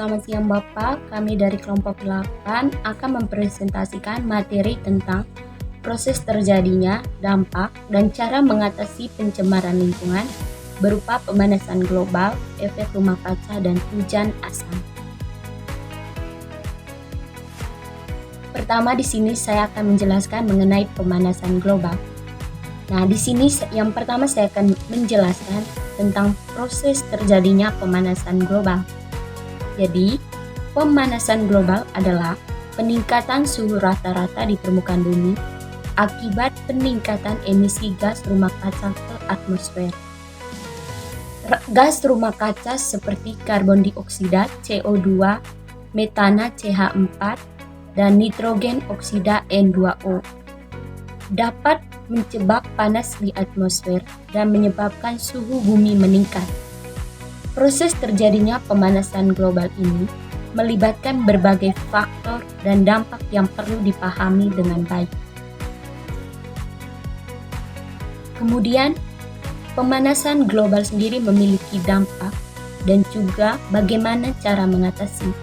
Selamat siang Bapak, kami dari kelompok 8 akan mempresentasikan materi tentang proses terjadinya, dampak, dan cara mengatasi pencemaran lingkungan berupa pemanasan global, efek rumah kaca, dan hujan asam. Pertama di sini saya akan menjelaskan mengenai pemanasan global. Nah, di sini yang pertama saya akan menjelaskan tentang proses terjadinya pemanasan global. Jadi, pemanasan global adalah peningkatan suhu rata-rata di permukaan bumi akibat peningkatan emisi gas rumah kaca ke atmosfer. Gas rumah kaca seperti karbon dioksida CO2, metana CH4, dan nitrogen oksida N2O dapat menyebabkan panas di atmosfer dan menyebabkan suhu bumi meningkat. Proses terjadinya pemanasan global ini melibatkan berbagai faktor dan dampak yang perlu dipahami dengan baik. Kemudian, pemanasan global sendiri memiliki dampak dan juga bagaimana cara mengatasi.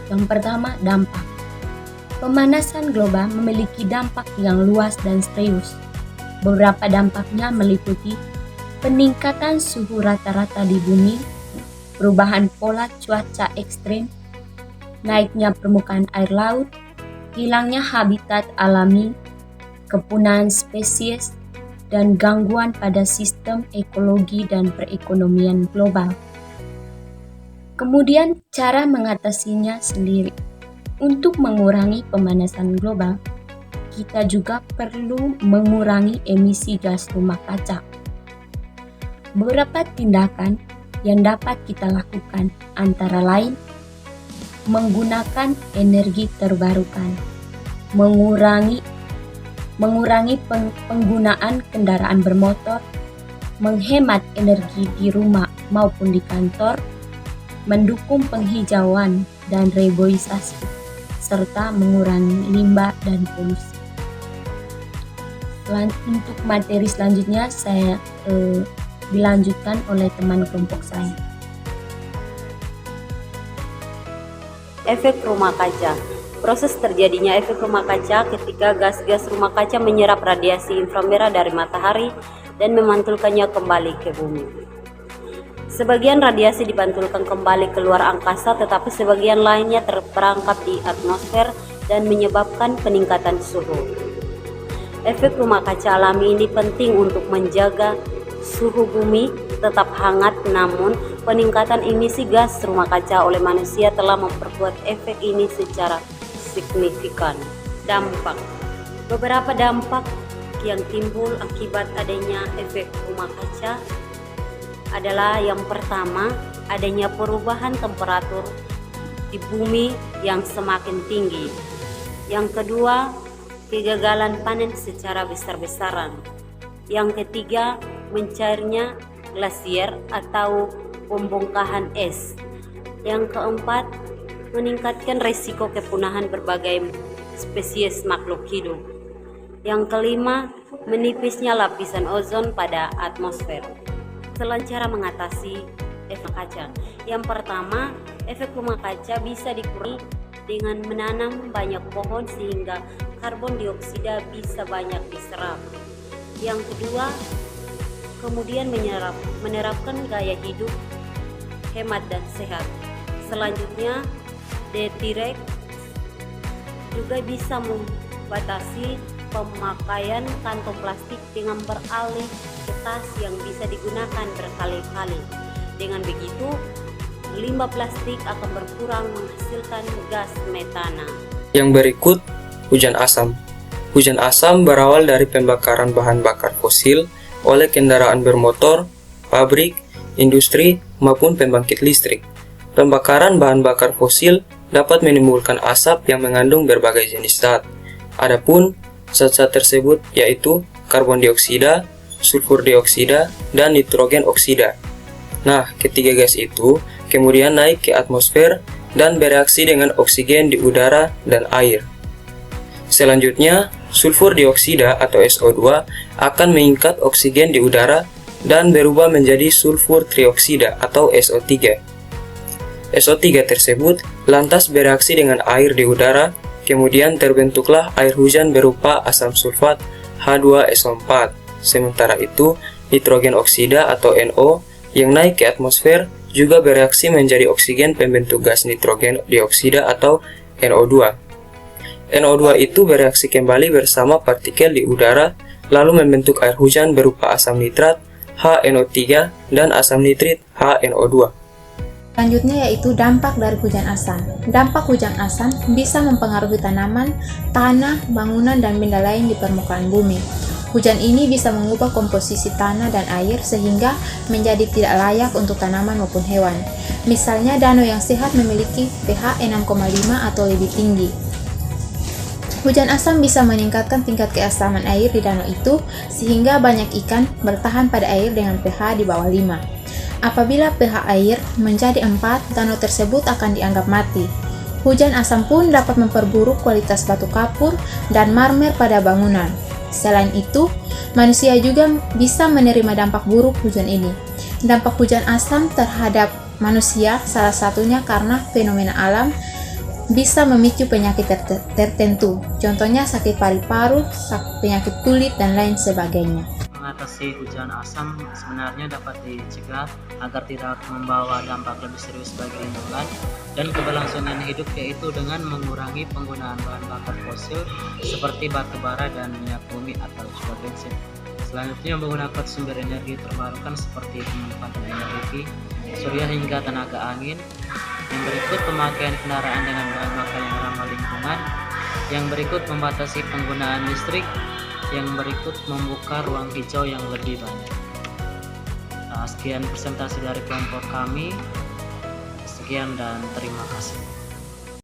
Yang pertama, dampak. Pemanasan global memiliki dampak yang luas dan serius. Beberapa dampaknya meliputi peningkatan suhu rata-rata di bumi, perubahan pola cuaca ekstrim, naiknya permukaan air laut, hilangnya habitat alami, kepunahan spesies, dan gangguan pada sistem ekologi dan perekonomian global. Kemudian cara mengatasinya sendiri. Untuk mengurangi pemanasan global, kita juga perlu mengurangi emisi gas rumah kaca. Beberapa tindakan yang dapat kita lakukan antara lain menggunakan energi terbarukan, mengurangi penggunaan kendaraan bermotor, menghemat energi di rumah maupun di kantor, mendukung penghijauan dan reboisasi, serta mengurangi limbah dan polusi. Untuk materi selanjutnya saya dilanjutkan oleh teman kelompok saya. Efek rumah kaca. Proses terjadinya efek rumah kaca ketika gas-gas rumah kaca menyerap radiasi inframerah dari matahari dan memantulkannya kembali ke bumi. Sebagian radiasi dipantulkan kembali keluar angkasa, tetapi sebagian lainnya terperangkap di atmosfer dan menyebabkan peningkatan suhu. Efek rumah kaca alami ini penting untuk menjaga suhu bumi tetap hangat, namun peningkatan emisi gas rumah kaca oleh manusia telah memperkuat efek ini secara signifikan. Dampak. Beberapa dampak yang timbul akibat adanya efek rumah kaca adalah yang pertama, adanya perubahan temperatur di bumi yang semakin tinggi. Yang kedua, kegagalan panen secara besar-besaran. Yang ketiga, mencairnya glasier atau pembongkahan es. Yang keempat, meningkatkan risiko kepunahan berbagai spesies makhluk hidup. Yang kelima, menipisnya lapisan ozon pada atmosfer. Cara mengatasi efek kaca. Yang pertama, efek rumah kaca bisa dikurangi dengan menanam banyak pohon sehingga karbon dioksida bisa banyak diserap. Yang kedua, kemudian menerapkan gaya hidup hemat dan sehat. Selanjutnya, D-Direct juga bisa membatasi pemakaian kantong plastik dengan beralih ke tas yang bisa digunakan berkali-kali. Dengan begitu, limbah plastik akan berkurang menghasilkan gas metana. Yang berikut, hujan asam. Hujan asam berawal dari pembakaran bahan bakar fosil oleh kendaraan bermotor, pabrik, industri, maupun pembangkit listrik. Pembakaran bahan bakar fosil dapat menimbulkan asap yang mengandung berbagai jenis zat. Adapun zat-zat tersebut yaitu karbon dioksida, sulfur dioksida, dan nitrogen oksida. Nah, ketiga gas itu kemudian naik ke atmosfer dan bereaksi dengan oksigen di udara dan air. Selanjutnya, sulfur dioksida atau SO2 akan mengikat oksigen di udara dan berubah menjadi sulfur trioksida atau SO3. SO3 tersebut lantas bereaksi dengan air di udara, kemudian terbentuklah air hujan berupa asam sulfat H2SO4. Sementara itu, nitrogen oksida atau NO yang naik ke atmosfer juga bereaksi menjadi oksigen pembentuk gas nitrogen dioksida atau NO2. NO2 itu bereaksi kembali bersama partikel di udara, lalu membentuk air hujan berupa asam nitrat HNO3 dan asam nitrit HNO2. Selanjutnya yaitu dampak dari hujan asam. Dampak hujan asam bisa mempengaruhi tanaman, tanah, bangunan, dan benda lain di permukaan bumi. Hujan ini bisa mengubah komposisi tanah dan air sehingga menjadi tidak layak untuk tanaman maupun hewan. Misalnya danau yang sehat memiliki pH 6,5 atau lebih tinggi. Hujan asam bisa meningkatkan tingkat keasaman air di danau itu sehingga banyak ikan bertahan pada air dengan pH di bawah 5. Apabila pH air menjadi 4, danau tersebut akan dianggap mati. Hujan asam pun dapat memperburuk kualitas batu kapur dan marmer pada bangunan. Selain itu, manusia juga bisa menerima dampak buruk hujan ini. Dampak hujan asam terhadap manusia salah satunya karena fenomena alam bisa memicu penyakit tertentu. Contohnya sakit paru-paru, penyakit kulit, dan lain sebagainya. Mengatasi hujan asam sebenarnya dapat dicegah agar tidak membawa dampak lebih serius bagi lingkungan dan keberlangsungan hidup, yaitu dengan mengurangi penggunaan bahan bakar fosil seperti batu bara dan minyak bumi atau juga bensin. Selanjutnya menggunakan sumber energi terbarukan seperti pemanfaatan energi surya hingga tenaga angin. Yang berikut pemakaian kendaraan dengan bahan bakar yang ramah lingkungan. Yang berikut membatasi penggunaan listrik. Yang berikut membuka ruang hijau yang lebih banyak. Sekian presentasi dari kelompok kami. Sekian dan terima kasih.